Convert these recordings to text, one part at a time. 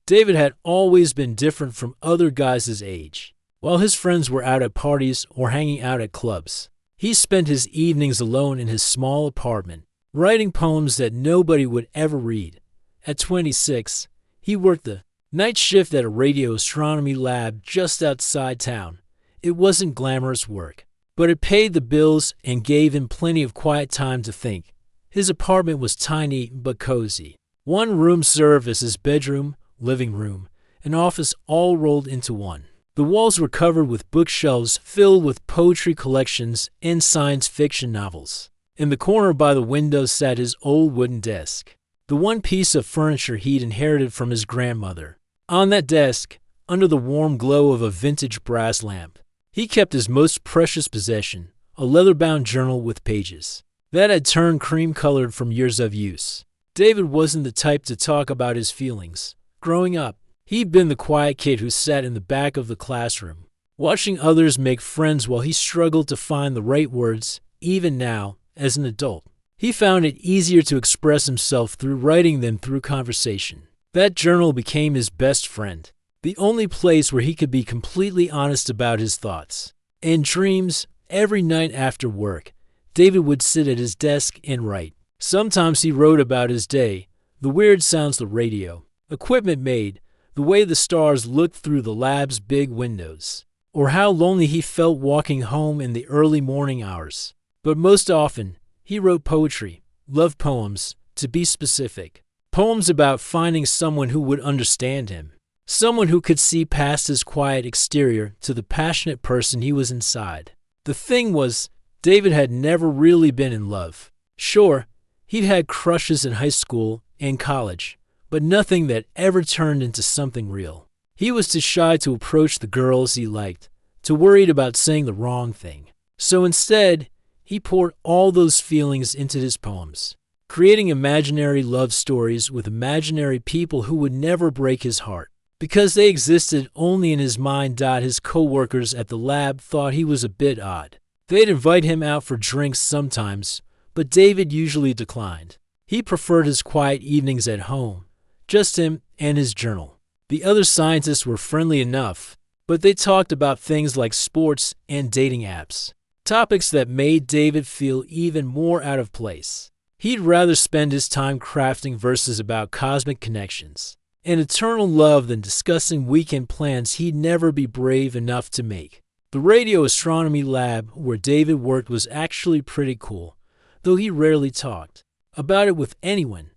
David had always been different from other guys his age. While his friends were out at parties or hanging out at clubs, he spent his evenings alone in his small apartment, writing poems that nobody would ever read. At 26, he worked the night shift at a radio astronomy lab just outside town. It wasn't glamorous work, but it paid the bills and gave him plenty of quiet time to think. His apartment was tiny but cozy. One room served as his bedroom, living room, and office all rolled into one. The walls were covered with bookshelves filled with poetry collections and science fiction novels. In the corner by the window sat his old wooden desk, the one piece of furniture he'd inherited from his grandmother. On that desk, under the warm glow of a vintage brass lamp, he kept his most precious possession, a leather-bound journal with pages that had turned cream-colored from years of use. David wasn't the type to talk about his feelings. Growing up, he'd been the quiet kid who sat in the back of the classroom, watching others make friends while he struggled to find the right words. Even now, as an adult, he found it easier to express himself through writing than through conversation. That journal became his best friend, the only place where he could be completely honest about his thoughts. In dreams, every night after work, David would sit at his desk and write. Sometimes he wrote about his day, the weird sounds the radio equipment made, the way the stars looked through the lab's big windows, or how lonely he felt walking home in the early morning hours. But most often, he wrote poetry, love poems, to be specific. Poems about finding someone who would understand him, someone who could see past his quiet exterior to the passionate person he was inside. The thing was, David had never really been in love. Sure, he'd had crushes in high school and college, but nothing that ever turned into something real. He was too shy to approach the girls he liked, too worried about saying the wrong thing. So instead, he poured all those feelings into his poems, creating imaginary love stories with imaginary people who would never break his heart. Because they existed only in his mind, his co-workers at the lab thought he was a bit odd. They'd invite him out for drinks sometimes, but David usually declined. He preferred his quiet evenings at home, just him and his journal. The other scientists were friendly enough, but they talked about things like sports and dating apps, topics that made David feel even more out of place. He'd rather spend his time crafting verses about cosmic connections and eternal love than discussing weekend plans he'd never be brave enough to make. The radio astronomy lab where David worked was actually pretty cool, though he rarely talked about it with anyone.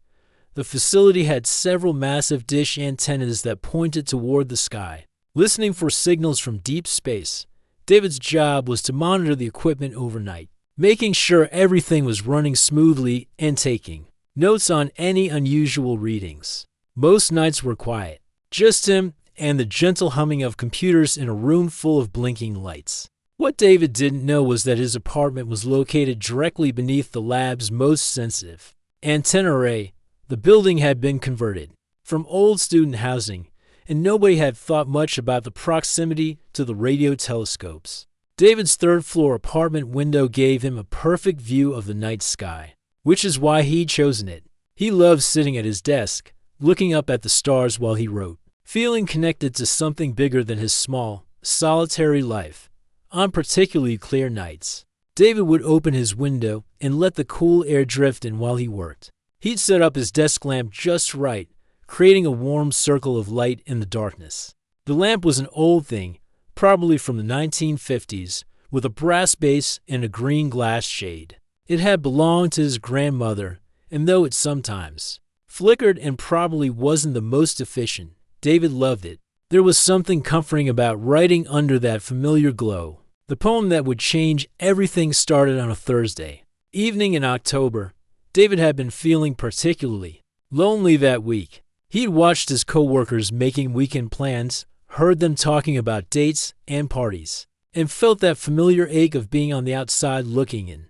The facility had several massive dish antennas that pointed toward the sky, listening for signals from deep space. David's job was to monitor the equipment overnight, making sure everything was running smoothly and taking notes on any unusual readings. Most nights were quiet, just him and the gentle humming of computers in a room full of blinking lights. What David didn't know was that his apartment was located directly beneath the lab's most sensitive antenna array. The building had been converted from old student housing, and nobody had thought much about the proximity to the radio telescopes. David's third-floor apartment window gave him a perfect view of the night sky, which is why he'd chosen it. He loved sitting at his desk, looking up at the stars while he wrote, feeling connected to something bigger than his small, solitary life. On particularly clear nights, David would open his window and let the cool air drift in while he worked. He'd set up his desk lamp just right, creating a warm circle of light in the darkness. The lamp was an old thing, probably from the 1950s, with a brass base and a green glass shade. It had belonged to his grandmother, and though it sometimes flickered and probably wasn't the most efficient, David loved it. There was something comforting about writing under that familiar glow. The poem that would change everything started on a Thursday evening in October. David had been feeling particularly lonely that week. He'd watched his co-workers making weekend plans, heard them talking about dates and parties, and felt that familiar ache of being on the outside looking in,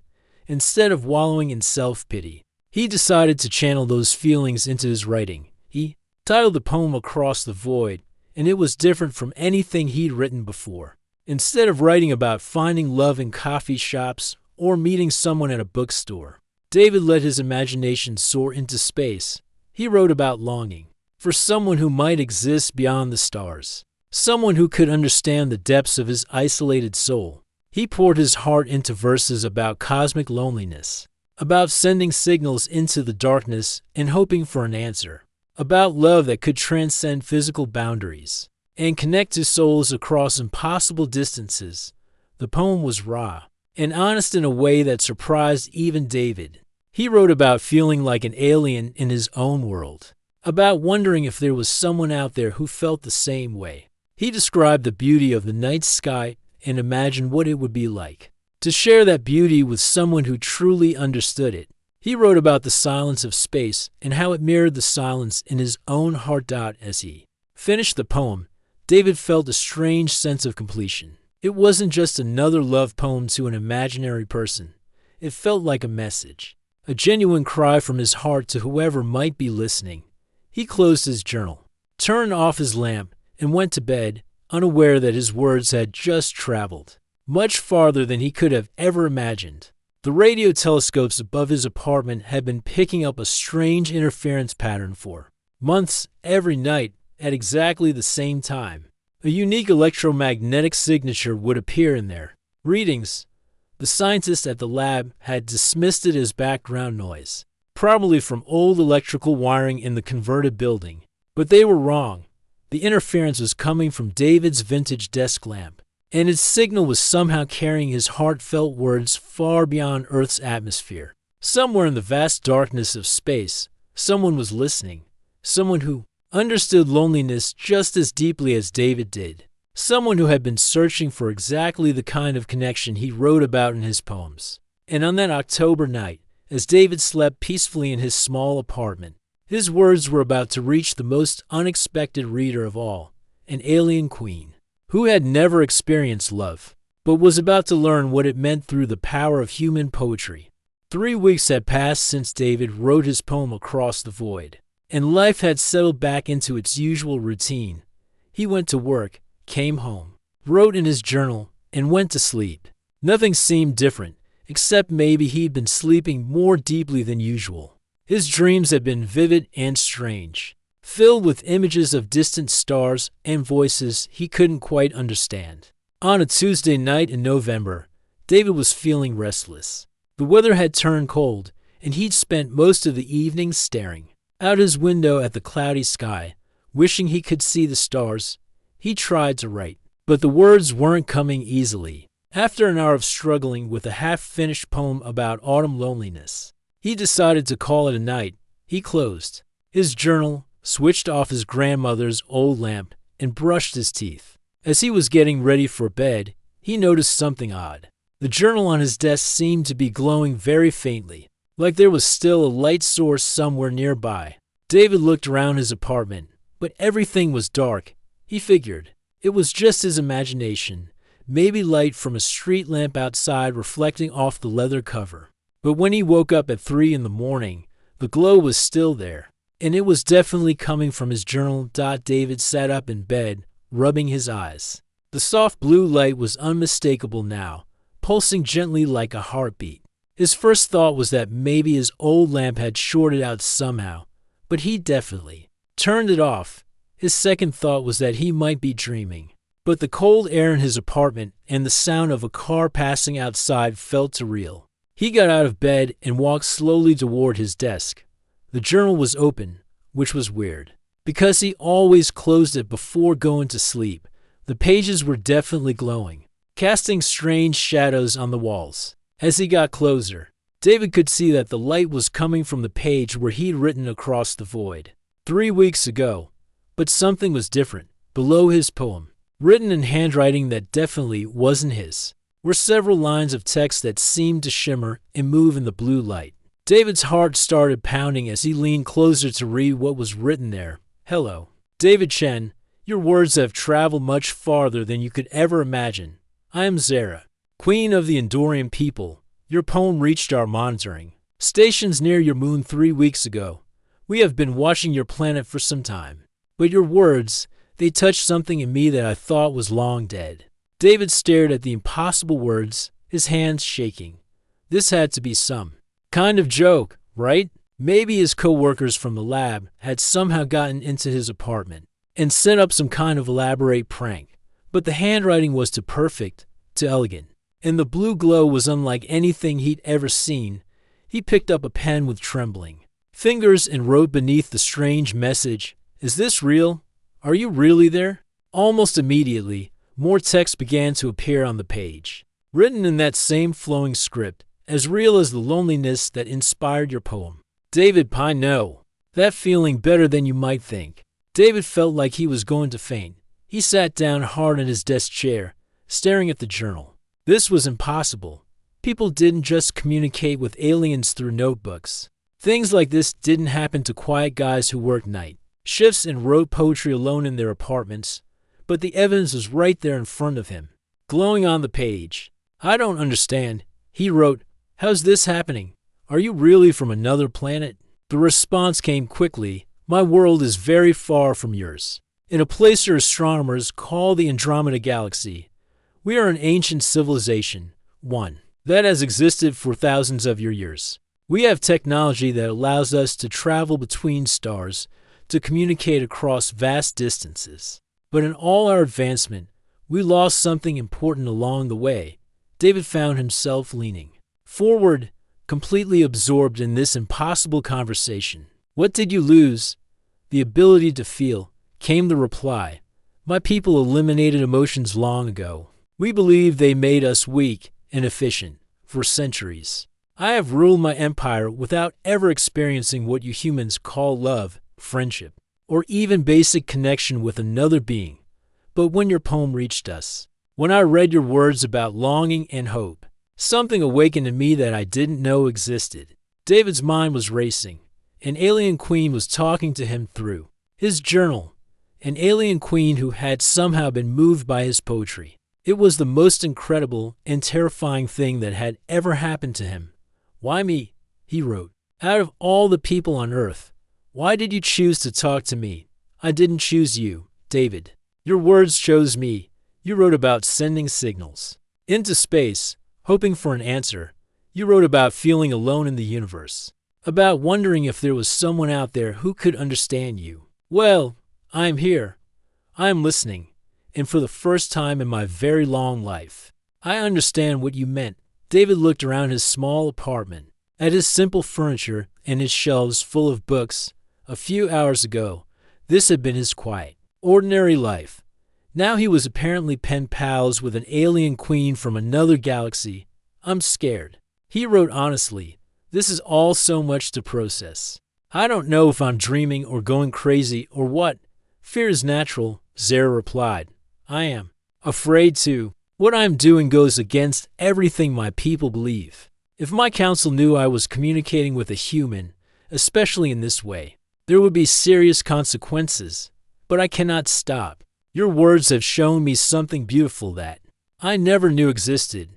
instead of wallowing in self-pity. He decided to channel those feelings into his writing. He titled the poem Across the Void, and it was different from anything he'd written before. Instead of writing about finding love in coffee shops or meeting someone at a bookstore, David let his imagination soar into space. He wrote about longing for someone who might exist beyond the stars, someone who could understand the depths of his isolated soul. He poured his heart into verses about cosmic loneliness, about sending signals into the darkness and hoping for an answer, about love that could transcend physical boundaries and connect to souls across impossible distances. The poem was raw and honest in a way that surprised even David. He wrote about feeling like an alien in his own world, about wondering if there was someone out there who felt the same way. He described the beauty of the night sky and imagined what it would be like to share that beauty with someone who truly understood it. He wrote about the silence of space and how it mirrored the silence in his own heart. As he finished the poem, David felt a strange sense of completion. It wasn't just another love poem to an imaginary person. It felt like a message, a genuine cry from his heart to whoever might be listening. He closed his journal, turned off his lamp, and went to bed, unaware that his words had just traveled much farther than he could have ever imagined. The radio telescopes above his apartment had been picking up a strange interference pattern for months. Every night, at exactly the same time, a unique electromagnetic signature would appear in their readings. The scientists at the lab had dismissed it as background noise, probably from old electrical wiring in the converted building. But they were wrong. The interference was coming from David's vintage desk lamp, and its signal was somehow carrying his heartfelt words far beyond Earth's atmosphere. Somewhere in the vast darkness of space, someone was listening, someone who understood loneliness just as deeply as David did, someone who had been searching for exactly the kind of connection he wrote about in his poems. And on that October night, as David slept peacefully in his small apartment, his words were about to reach the most unexpected reader of all, an alien queen, who had never experienced love, but was about to learn what it meant through the power of human poetry. 3 weeks had passed since David wrote his poem Across the Void, and life had settled back into its usual routine. He went to work, came home, wrote in his journal, and went to sleep. Nothing seemed different, except maybe he'd been sleeping more deeply than usual. His dreams had been vivid and strange, filled with images of distant stars and voices he couldn't quite understand. On a Tuesday night in November, David was feeling restless. The weather had turned cold, and he'd spent most of the evening staring out his window at the cloudy sky, wishing he could see the stars. He tried to write, but the words weren't coming easily. After an hour of struggling with a half-finished poem about autumn loneliness, he decided to call it a night. He closed his journal, switched off his grandmother's old lamp, and brushed his teeth. As he was getting ready for bed, he noticed something odd. The journal on his desk seemed to be glowing very faintly, like there was still a light source somewhere nearby. David looked around his apartment, but everything was dark. He figured it was just his imagination, maybe light from a street lamp outside reflecting off the leather cover. But when he woke up at 3 in the morning, the glow was still there, and it was definitely coming from his journal. David sat up in bed, rubbing his eyes. The soft blue light was unmistakable now, pulsing gently like a heartbeat. His first thought was that maybe his old lamp had shorted out somehow, but he definitely turned it off. His second thought was that he might be dreaming, but the cold air in his apartment and the sound of a car passing outside felt too real. He got out of bed and walked slowly toward his desk. The journal was open, which was weird, because he always closed it before going to sleep. The pages were definitely glowing, casting strange shadows on the walls. As he got closer, David could see that the light was coming from the page where he'd written Across the Void 3 weeks ago. But something was different. Below his poem, written in handwriting that definitely wasn't his, were several lines of text that seemed to shimmer and move in the blue light. David's heart started pounding as he leaned closer to read what was written there. Hello, David Chen. Your words have traveled much farther than you could ever imagine. I am Zara, Queen of the Endorian people. Your poem reached our monitoring stations near your moon 3 weeks ago. We have been watching your planet for some time. But your words, they touched something in me that I thought was long dead. David stared at the impossible words, his hands shaking. This had to be some kind of joke, right? Maybe his co-workers from the lab had somehow gotten into his apartment and set up some kind of elaborate prank. But the handwriting was too perfect, too elegant, and the blue glow was unlike anything he'd ever seen. He picked up a pen with trembling fingers and wrote beneath the strange message, "Is this real? Are you really there?" Almost immediately, more text began to appear on the page, written in that same flowing script, as real as the loneliness that inspired your poem. David, I know that feeling better than you might think. David felt like he was going to faint. He sat down hard in his desk chair, staring at the journal. This was impossible. People didn't just communicate with aliens through notebooks. Things like this didn't happen to quiet guys who worked night shifts and wrote poetry alone in their apartments. But the evidence was right there in front of him, glowing on the page. "I don't understand," he wrote. "How's this happening? Are you really from another planet?" The response came quickly. "My world is very far from yours, in a place your astronomers call the Andromeda Galaxy. We are an ancient civilization, one that has existed for thousands of your years. We have technology that allows us to travel between stars, to communicate across vast distances. But in all our advancement, we lost something important along the way." David found himself leaning forward, completely absorbed in this impossible conversation. "What did you lose?" "The ability to feel," came the reply. "My people eliminated emotions long ago. We believe they made us weak and efficient for centuries. I have ruled my empire without ever experiencing what you humans call love, friendship, or even basic connection with another being. But when your poem reached us, when I read your words about longing and hope, something awakened in me that I didn't know existed." David's mind was racing. An alien queen was talking to him through his journal, an alien queen who had somehow been moved by his poetry. It was the most incredible and terrifying thing that had ever happened to him. "Why me?" he wrote. "Out of all the people on Earth, why did you choose to talk to me? I didn't choose you, David. Your words chose me." You wrote about sending signals into space, hoping for an answer. You wrote about feeling alone in the universe, about wondering if there was someone out there who could understand you. Well, I am here. I am listening. And for the first time in my very long life, I understand what you meant. David looked around his small apartment, at his simple furniture and his shelves full of books. A few hours ago, this had been his quiet, ordinary life. Now he was apparently pen pals with an alien queen from another galaxy. "I'm scared," he wrote honestly. "This is all so much to process. I don't know if I'm dreaming or going crazy or what." "Fear is natural," Zara replied. "I am afraid too. What I'm doing goes against everything my people believe. If my council knew I was communicating with a human, especially in this way, there would be serious consequences. But I cannot stop. Your words have shown me something beautiful that I never knew existed."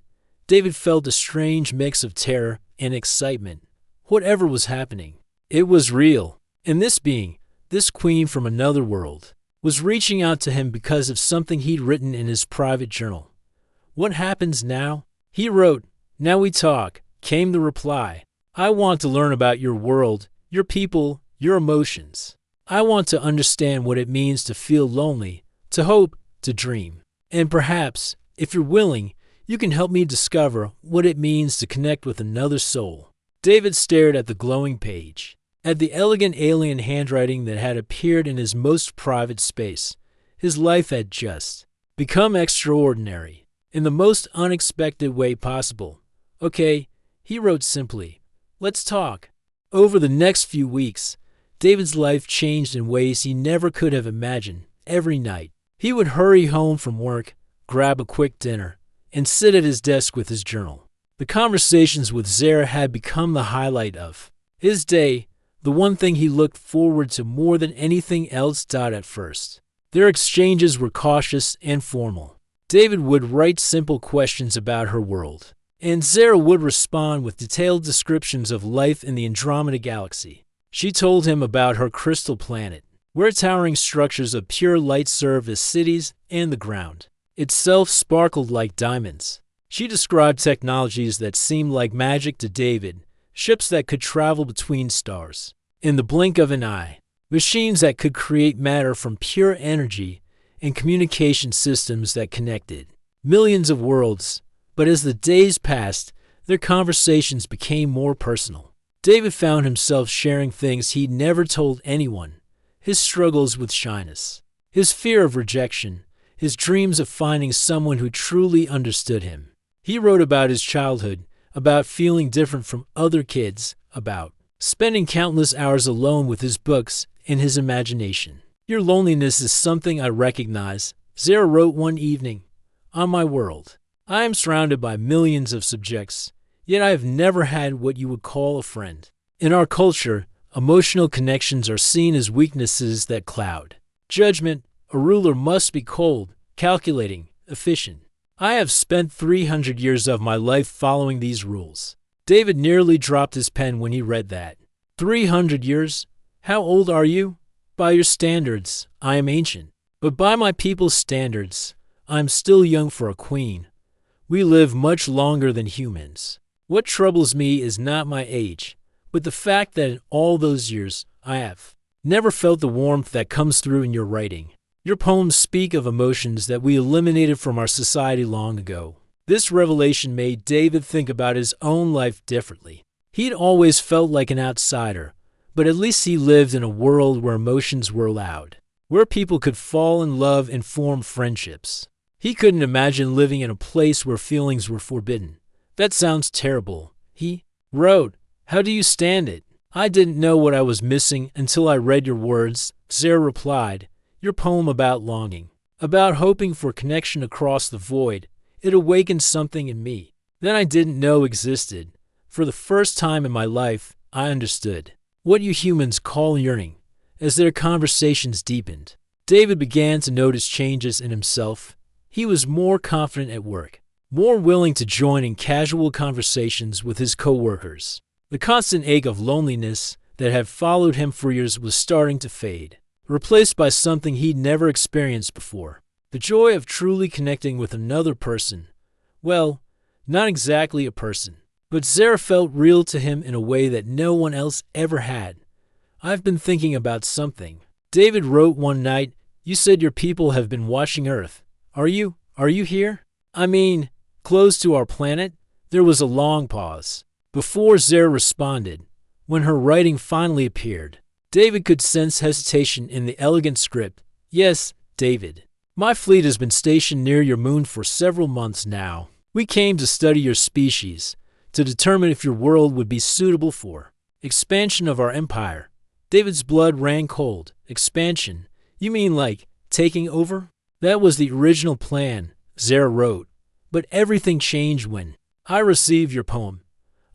David felt a strange mix of terror and excitement. Whatever was happening, it was real. And this being, this queen from another world, was reaching out to him because of something he'd written in his private journal. "What happens now?" he wrote. "Now we talk," came the reply. "I want to learn about your world, your people, your emotions. I want to understand what it means to feel lonely, to hope, to dream. And perhaps, if you're willing, you can help me discover what it means to connect with another soul." David stared at the glowing page, at the elegant alien handwriting that had appeared in his most private space. His life had just become extraordinary, in the most unexpected way possible. "Okay," he wrote simply. "Let's talk." Over the next few weeks, David's life changed in ways he never could have imagined. Every night, he would hurry home from work, grab a quick dinner, and sit at his desk with his journal. The conversations with Zara had become the highlight of his day, the one thing he looked forward to more than anything else. At first, their exchanges were cautious and formal. David would write simple questions about her world, and Zara would respond with detailed descriptions of life in the Andromeda Galaxy. She told him about her crystal planet, where towering structures of pure light served as cities, and the ground itself sparkled like diamonds. She described technologies that seemed like magic to David, ships that could travel between stars in the blink of an eye, machines that could create matter from pure energy, and communication systems that connected millions of worlds. But as the days passed, their conversations became more personal. David found himself sharing things he'd never told anyone: his struggles with shyness, his fear of rejection, his dreams of finding someone who truly understood him. He wrote about his childhood, about feeling different from other kids, about spending countless hours alone with his books and his imagination. "Your loneliness is something I recognize," Zara wrote one evening. "On my world, I am surrounded by millions of subjects, yet I have never had what you would call a friend. In our culture, emotional connections are seen as weaknesses that cloud judgment. A ruler must be cold, calculating, efficient. I have spent 300 years of my life following these rules." David nearly dropped his pen when he read that. 300 years? How old are you? By your standards, I am ancient. But by my people's standards, I am still young for a queen. We live much longer than humans. What troubles me is not my age, but the fact that in all those years, I have never felt the warmth that comes through in your writing. Your poems speak of emotions that we eliminated from our society long ago. This revelation made David think about his own life differently. He'd always felt like an outsider, but at least he lived in a world where emotions were allowed, where people could fall in love and form friendships. He couldn't imagine living in a place where feelings were forbidden. "That sounds terrible," he wrote. "How do you stand it?" "I didn't know what I was missing until I read your words," Zara replied. "Your poem about longing, about hoping for connection across the void, it awakened something in me that I didn't know existed. For the first time in my life, I understood what you humans call yearning." As their conversations deepened, David began to notice changes in himself. He was more confident at work, more willing to join in casual conversations with his coworkers. The constant ache of loneliness that had followed him for years was starting to fade, replaced by something he'd never experienced before: the joy of truly connecting with another person. Well, not exactly a person, but Zara felt real to him in a way that no one else ever had. "I've been thinking about something," David wrote one night. "You said your people have been watching Earth. Are you here? I mean, close to our planet?" There was a long pause before Zara responded. When her writing finally appeared, David could sense hesitation in the elegant script. "Yes, David. My fleet has been stationed near your moon for several months now. We came to study your species, to determine if your world would be suitable for expansion of our empire." David's blood ran cold. "Expansion? You mean like taking over?" "That was the original plan," Zara wrote. "But everything changed when I received your poem.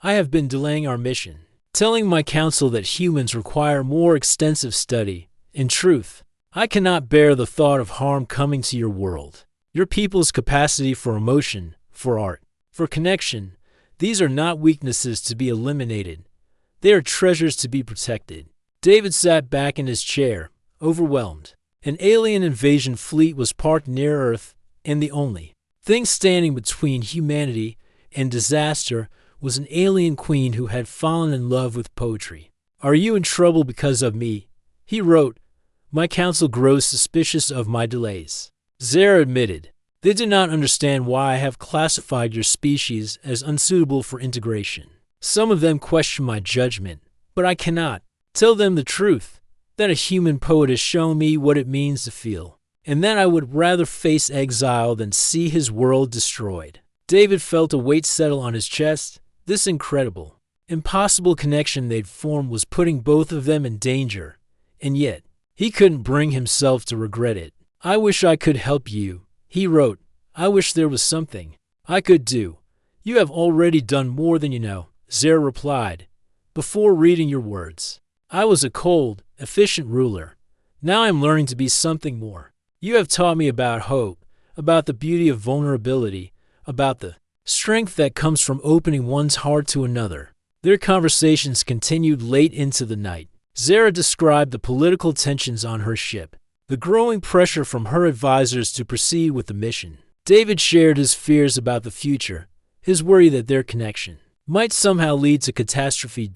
I have been delaying our mission, telling my council that humans require more extensive study. In truth, I cannot bear the thought of harm coming to your world. Your people's capacity for emotion, for art, for connection, these are not weaknesses to be eliminated. They are treasures to be protected." David sat back in his chair, overwhelmed. An alien invasion fleet was parked near Earth, and the only thing standing between humanity and disaster was an alien queen who had fallen in love with poetry. "Are you in trouble because of me?" he wrote. "My council grows suspicious of my delays." Zara admitted, "They do not understand why I have classified your species as unsuitable for integration. Some of them question my judgment, but I cannot tell them the truth, that a human poet has shown me what it means to feel, and that I would rather face exile than see his world destroyed." David felt a weight settle on his chest. This incredible, impossible connection they'd formed was putting both of them in danger, and yet he couldn't bring himself to regret it. "I wish I could help you," he wrote. "I wish there was something I could do." "You have already done more than you know," Zara replied. "Before reading your words, I was a cold, efficient ruler. Now I'm learning to be something more. You have taught me about hope, about the beauty of vulnerability, about the strength that comes from opening one's heart to another." Their conversations continued late into the night. Zara described the political tensions on her ship, the growing pressure from her advisors to proceed with the mission. David shared his fears about the future, his worry that their connection might somehow lead to catastrophe.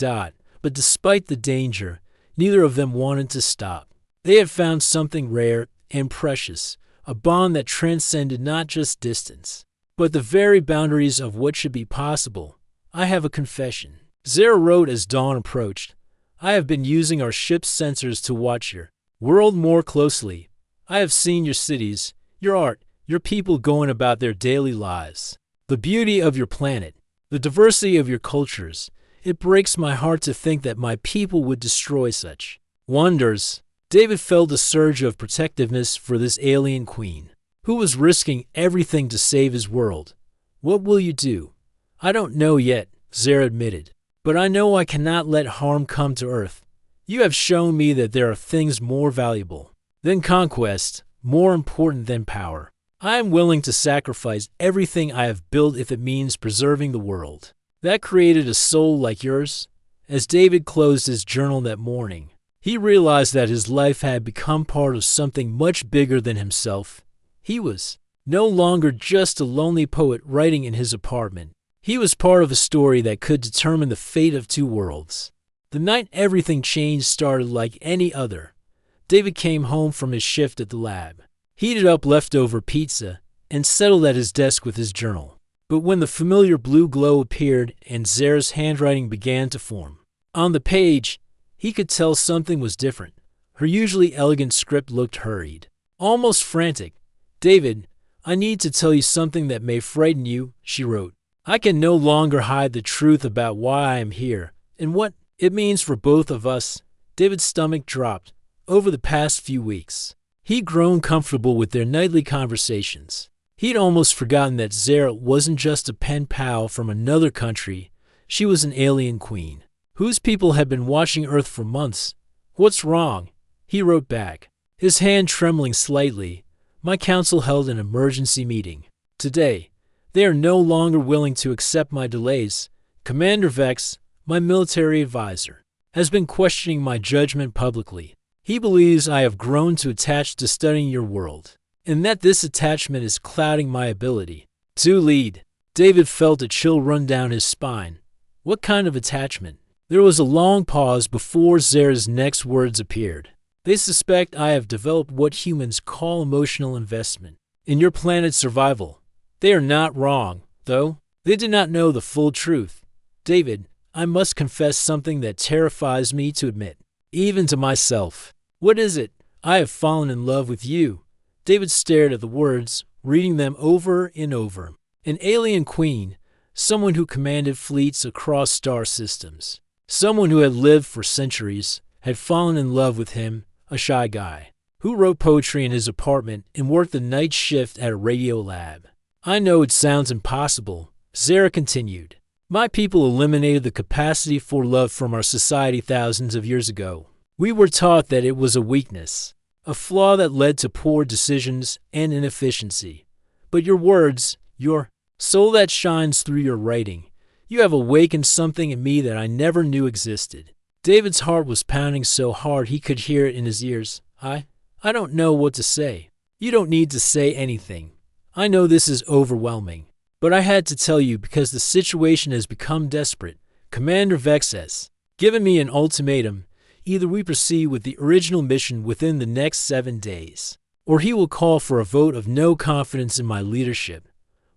But despite the danger, neither of them wanted to stop. They had found something rare and precious, a bond that transcended not just distance, but the very boundaries of what should be possible. I have a confession, Zara wrote as dawn approached. I have been using our ship's sensors to watch your world more closely. I have seen your cities, your art, your people going about their daily lives. The beauty of your planet, the diversity of your cultures. It breaks my heart to think that my people would destroy such wonders. David felt a surge of protectiveness for this alien queen, who was risking everything to save his world. What will you do? I don't know yet, Zara admitted. But I know I cannot let harm come to Earth. You have shown me that there are things more valuable than conquest, more important than power. I am willing to sacrifice everything I have built if it means preserving the world that created a soul like yours. As David closed his journal that morning, he realized that his life had become part of something much bigger than himself. He was no longer just a lonely poet writing in his apartment. He was part of a story that could determine the fate of two worlds. The night everything changed started like any other. David came home from his shift at the lab, heated up leftover pizza, and settled at his desk with his journal. But when the familiar blue glow appeared and Zara's handwriting began to form on the page, he could tell something was different. Her usually elegant script looked hurried, almost frantic. David, I need to tell you something that may frighten you, she wrote. I can no longer hide the truth about why I am here and what it means for both of us. David's stomach dropped. Over the past few weeks, he'd grown comfortable with their nightly conversations. He'd almost forgotten that Zara wasn't just a pen pal from another country. She was an alien queen, whose people had been watching Earth for months. What's wrong? He wrote back, his hand trembling slightly. My council held an emergency meeting today. They are no longer willing to accept my delays. Commander Vex, my military advisor, has been questioning my judgment publicly. He believes I have grown too attached to studying your world, and that this attachment is clouding my ability to lead. David felt a chill run down his spine. What kind of attachment? There was a long pause before Zara's next words appeared. They suspect I have developed what humans call emotional investment in your planet's survival. They are not wrong, though. They did not know the full truth. David, I must confess something that terrifies me to admit, even to myself. What is it? I have fallen in love with you. David stared at the words, reading them over and over. An alien queen, someone who commanded fleets across star systems, someone who had lived for centuries, had fallen in love with him, a shy guy, who wrote poetry in his apartment and worked the night shift at a radio lab. I know it sounds impossible, Zara continued. My people eliminated the capacity for love from our society thousands of years ago. We were taught that it was a weakness, a flaw that led to poor decisions and inefficiency. But your words, your soul that shines through your writing, you have awakened something in me that I never knew existed. David's heart was pounding so hard he could hear it in his ears. I don't know what to say. You don't need to say anything. I know this is overwhelming, but I had to tell you because the situation has become desperate. Commander Vex has given me an ultimatum. Either we proceed with the original mission within the next 7 days, or he will call for a vote of no confidence in my leadership.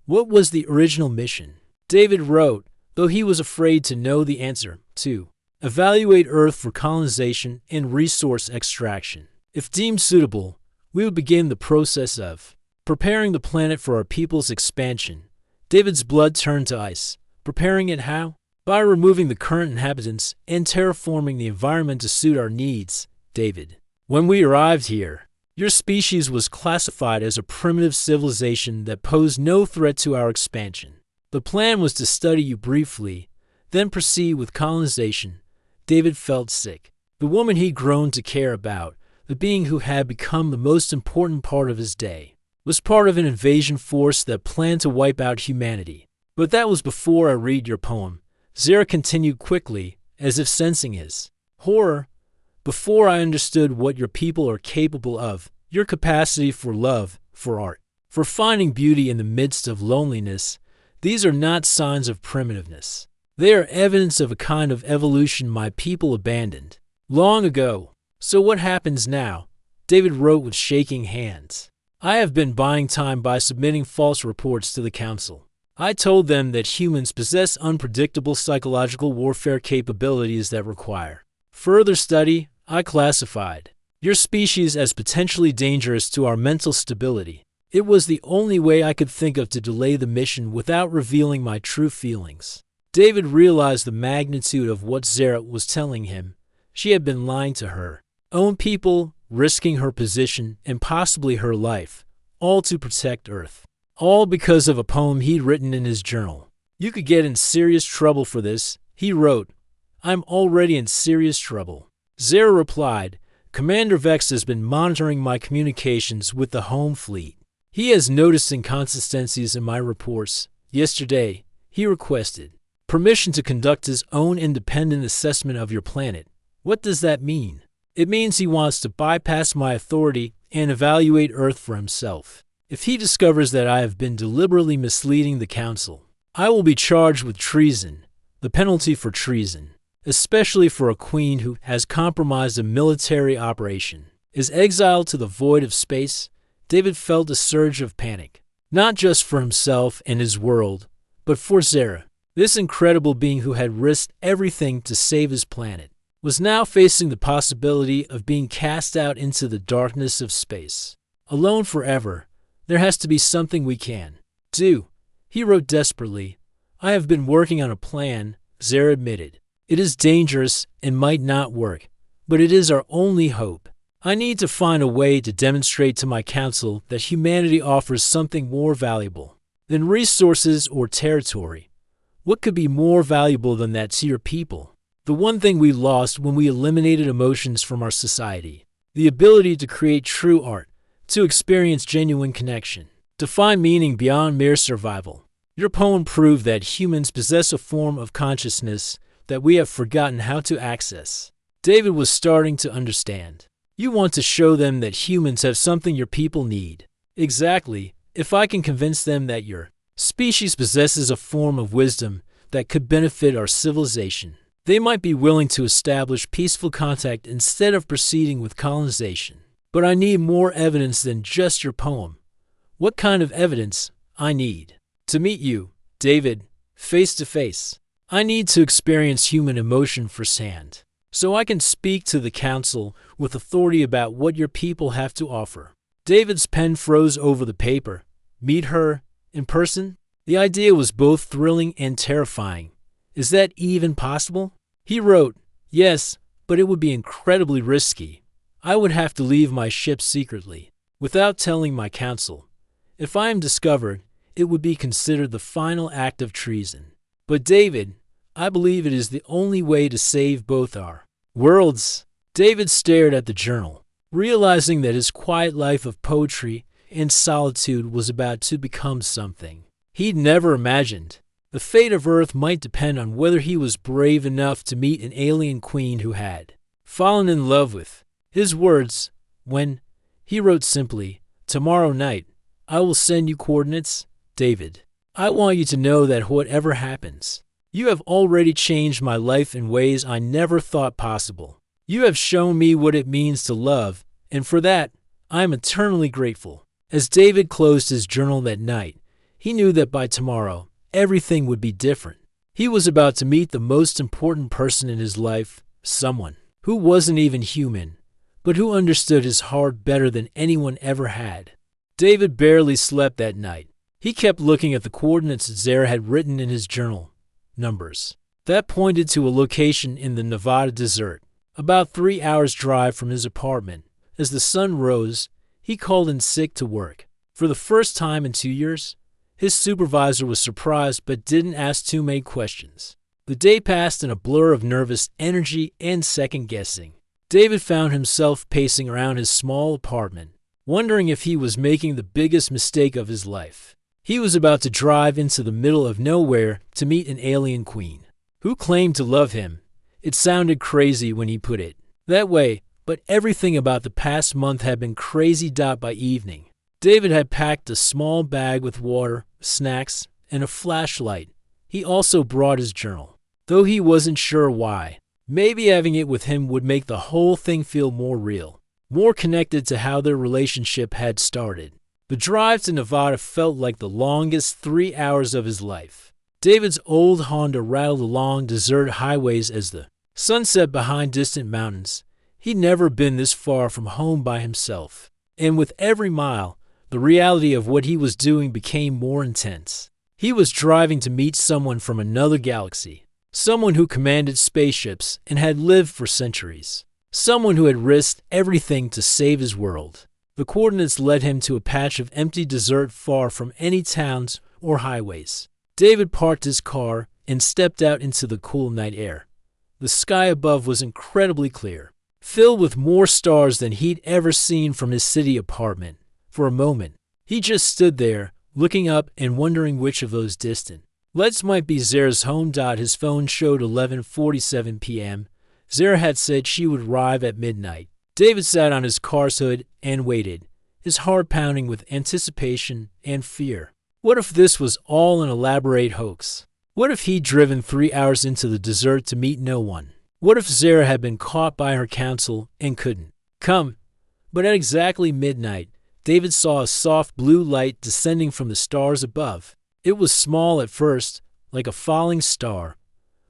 What was the original mission? David wrote, though he was afraid to know the answer, to evaluate Earth for colonization and resource extraction. If deemed suitable, we would begin the process of preparing the planet for our people's expansion. David's blood turned to ice. Preparing it how? By removing the current inhabitants and terraforming the environment to suit our needs, David. When we arrived here, your species was classified as a primitive civilization that posed no threat to our expansion. The plan was to study you briefly, then proceed with colonization. David felt sick. The woman he'd grown to care about, the being who had become the most important part of his day, was part of an invasion force that planned to wipe out humanity. But that was before I read your poem. Zara continued quickly, as if sensing his horror. Before I understood what your people are capable of, your capacity for love, for art, for finding beauty in the midst of loneliness, these are not signs of primitiveness. They are evidence of a kind of evolution my people abandoned long ago. So what happens now? David wrote with shaking hands. I have been buying time by submitting false reports to the council. I told them that humans possess unpredictable psychological warfare capabilities that require further study. I classified your species as potentially dangerous to our mental stability. It was the only way I could think of to delay the mission without revealing my true feelings. David realized the magnitude of what Zara was telling him. She had been lying to her own people, risking her position and possibly her life, all to protect Earth. All because of a poem he'd written in his journal. You could get in serious trouble for this, he wrote. I'm already in serious trouble. Zara replied, Commander Vex has been monitoring my communications with the home fleet. He has noticed inconsistencies in my reports. Yesterday, he requested permission to conduct his own independent assessment of your planet. What does that mean? It means he wants to bypass my authority and evaluate Earth for himself. If he discovers that I have been deliberately misleading the Council, I will be charged with treason, the penalty for treason, especially for a queen who has compromised a military operation, is exiled to the void of space. David felt a surge of panic, not just for himself and his world, but for Zara. This incredible being who had risked everything to save his planet was now facing the possibility of being cast out into the darkness of space, alone forever. There has to be something we can do, he wrote desperately. I have been working on a plan, Zara admitted. It is dangerous and might not work, but it is our only hope. I need to find a way to demonstrate to my council that humanity offers something more valuable than resources or territory. What could be more valuable than that to your people? The one thing we lost when we eliminated emotions from our society. The ability to create true art, to experience genuine connection, to find meaning beyond mere survival. Your poem proved that humans possess a form of consciousness that we have forgotten how to access. David was starting to understand. You want to show them that humans have something your people need. Exactly. If I can convince them that your species possesses a form of wisdom that could benefit our civilization, they might be willing to establish peaceful contact instead of proceeding with colonization. But I need more evidence than just your poem. What kind of evidence? I need to meet you, David, face to face. I need to experience human emotion firsthand, so I can speak to the council with authority about what your people have to offer. David's pen froze over the paper. Meet her in person? The idea was both thrilling and terrifying. Is that even possible? He wrote, yes, but it would be incredibly risky. I would have to leave my ship secretly, without telling my council. If I am discovered, it would be considered the final act of treason. But David, I believe it is the only way to save both our worlds. David stared at the journal, realizing that his quiet life of poetry and solitude was about to become something he'd never imagined. The fate of Earth might depend on whether he was brave enough to meet an alien queen who had fallen in love with his words. When he wrote simply, tomorrow night, I will send you coordinates, David. I want you to know that whatever happens, you have already changed my life in ways I never thought possible. You have shown me what it means to love, and for that, I am eternally grateful. As David closed his journal that night, he knew that by tomorrow, everything would be different. He was about to meet the most important person in his life, someone who wasn't even human, but who understood his heart better than anyone ever had. David barely slept that night. He kept looking at the coordinates Zara had written in his journal. Numbers that pointed to a location in the Nevada desert, about 3 hours' drive from his apartment. As the sun rose, he called in sick to work. For the first time in 2 years, his supervisor was surprised but didn't ask too many questions. The day passed in a blur of nervous energy and second-guessing. David found himself pacing around his small apartment, wondering if he was making the biggest mistake of his life. He was about to drive into the middle of nowhere to meet an alien queen who claimed to love him. It sounded crazy when he put it that way, but everything about the past month had been crazy. By evening, David had packed a small bag with water, snacks, and a flashlight. He also brought his journal. though he wasn't sure why. Maybe having it with him would make the whole thing feel more real, more connected to how their relationship had started. The drive to Nevada felt like the longest 3 hours of his life. David's old Honda rattled along desert highways as the sun set behind distant mountains. He'd never been this far from home by himself, and with every mile, the reality of what he was doing became more intense. He was driving to meet someone from another galaxy, someone who commanded spaceships and had lived for centuries, someone who had risked everything to save his world. The coordinates led him to a patch of empty desert far from any towns or highways. David parked his car and stepped out into the cool night air. The sky above was incredibly clear, filled with more stars than he'd ever seen from his city apartment. For a moment, he just stood there, looking up and wondering which of those distant lights might be Zara's home. His phone showed 11:47 p.m. Zara had said she would arrive at midnight. David sat on his car's hood and waited, his heart pounding with anticipation and fear. What if this was all an elaborate hoax? What if he'd driven 3 hours into the desert to meet no one? What if Zara had been caught by her counsel and couldn't come? But at exactly midnight, David saw a soft blue light descending from the stars above. It was small at first, like a falling star,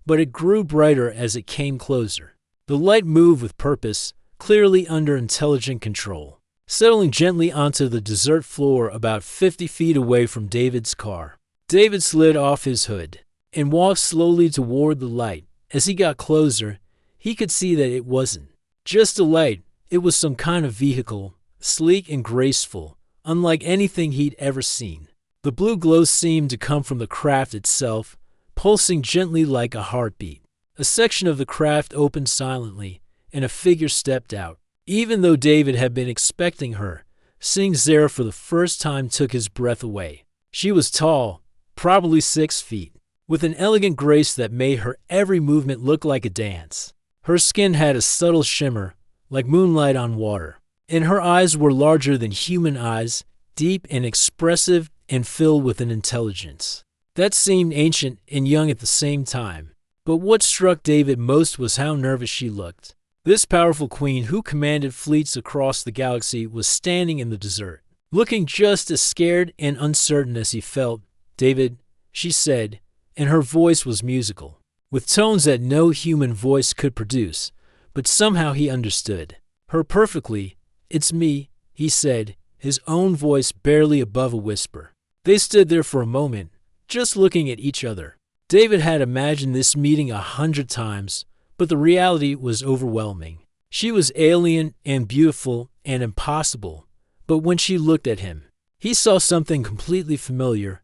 but it grew brighter as it came closer. The light moved with purpose, clearly under intelligent control, settling gently onto the desert floor about 50 feet away from David's car. David slid off his hood and walked slowly toward the light. As he got closer, he could see that it wasn't just a light. It was some kind of vehicle, sleek and graceful, unlike anything he'd ever seen. The blue glow seemed to come from the craft itself, pulsing gently like a heartbeat. A section of the craft opened silently, and a figure stepped out. Even though David had been expecting her, seeing Zara for the first time took his breath away. She was tall, probably 6 feet, with an elegant grace that made her every movement look like a dance. Her skin had a subtle shimmer, like moonlight on water, and her eyes were larger than human eyes, deep and expressive and filled with an intelligence that seemed ancient and young at the same time. But what struck David most was how nervous she looked. This powerful queen who commanded fleets across the galaxy was standing in the desert, looking just as scared and uncertain as he felt. "David," she said, and her voice was musical, with tones that no human voice could produce, but somehow he understood her perfectly. "It's me," he said, his own voice barely above a whisper. They stood there for a moment, just looking at each other. David had imagined this meeting 100 times, but the reality was overwhelming. She was alien and beautiful and impossible, but when she looked at him, he saw something completely familiar,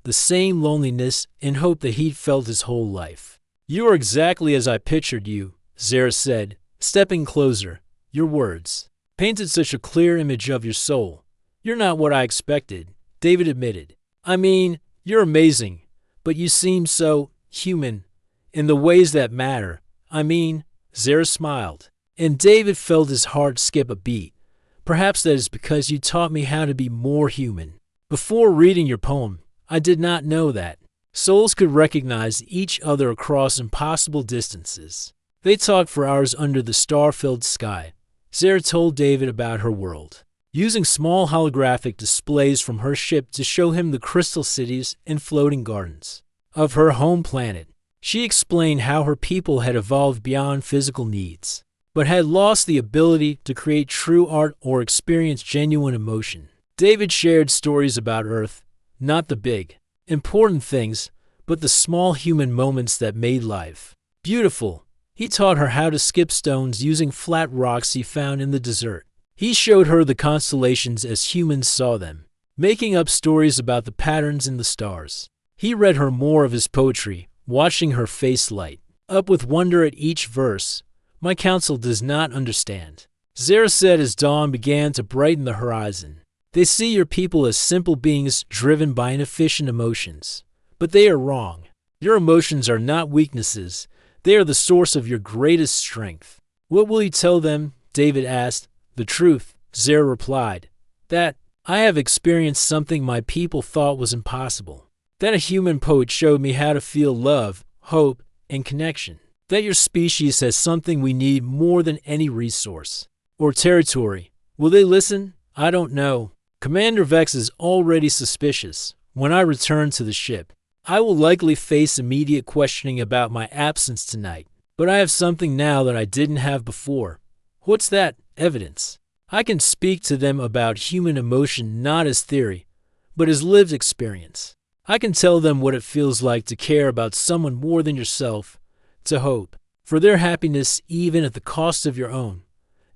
the same loneliness and hope that he'd felt his whole life. "You are exactly as I pictured you," Zara said, stepping closer. "Your words painted such a clear image of your soul." "You're not what I expected," David admitted. "I mean, you're amazing, but you seem so human in the ways that matter." "I mean," Zara smiled, and David felt his heart skip a beat. "Perhaps that is because you taught me how to be more human. Before reading your poem, I did not know that souls could recognize each other across impossible distances." They talked for hours under the star-filled sky. Zara told David about her world, using small holographic displays from her ship to show him the crystal cities and floating gardens of her home planet. She explained how her people had evolved beyond physical needs, but had lost the ability to create true art or experience genuine emotion. David shared stories about Earth, not the big, important things, but the small human moments that made life beautiful. He taught her how to skip stones using flat rocks he found in the desert. He showed her the constellations as humans saw them, making up stories about the patterns in the stars. He read her more of his poetry, watching her face light up with wonder at each verse. "My council does not understand," Zara said as dawn began to brighten the horizon. "They see your people as simple beings driven by inefficient emotions. But they are wrong. Your emotions are not weaknesses. They are the source of your greatest strength." "What will you tell them?" David asked. "The truth," Zara replied. "That I have experienced something my people thought was impossible. That a human poet showed me how to feel love, hope, and connection. That your species has something we need more than any resource. Or territory. Will they listen? I don't know. Commander Vex is already suspicious. When I return to the ship, I will likely face immediate questioning about my absence tonight. But I have something now that I didn't have before. What's that? Evidence. I can speak to them about human emotion not as theory, but as lived experience. I can tell them what it feels like to care about someone more than yourself, to hope for their happiness even at the cost of your own.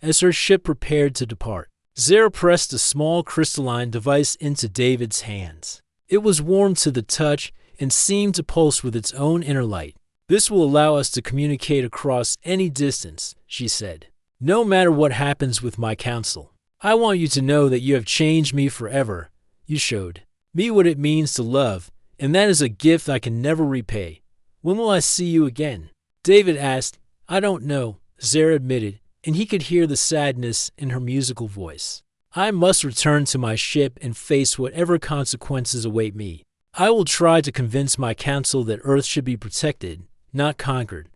As her ship prepared to depart, Zara pressed a small crystalline device into David's hands. It was warm to the touch and seemed to pulse with its own inner light. This will allow us to communicate across any distance, she said. No matter what happens with my council, I want you to know that you have changed me forever. You showed me what it means to love, and that is a gift I can never repay. When will I see you again? David asked. I don't know, Zara admitted, and he could hear the sadness in her musical voice. I must return to my ship and face whatever consequences await me. I will try to convince my council that Earth should be protected, not conquered.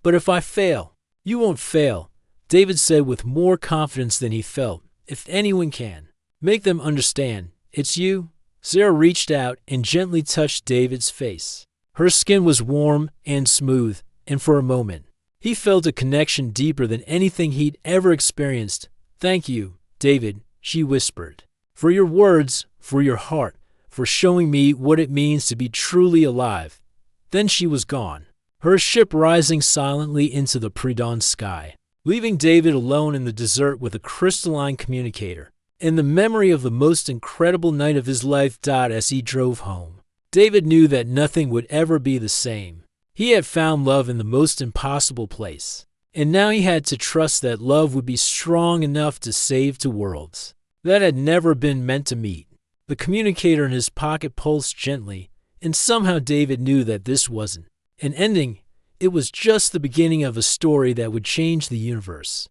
But if I fail, you won't fail, David said with more confidence than he felt. If anyone can, make them understand. It's you. Zara reached out and gently touched David's face. Her skin was warm and smooth, and for a moment, he felt a connection deeper than anything he'd ever experienced. Thank you, David, she whispered, for your words, for your heart, for showing me what it means to be truly alive. Then she was gone, her ship rising silently into the pre-dawn sky, leaving David alone in the desert with a crystalline communicator. And the memory of the most incredible night of his life died as he drove home. David knew that nothing would ever be the same. He had found love in the most impossible place, and now he had to trust that love would be strong enough to save two worlds that had never been meant to meet. The communicator in his pocket pulsed gently, and somehow David knew that this wasn't an ending. It was just the beginning of a story that would change the universe.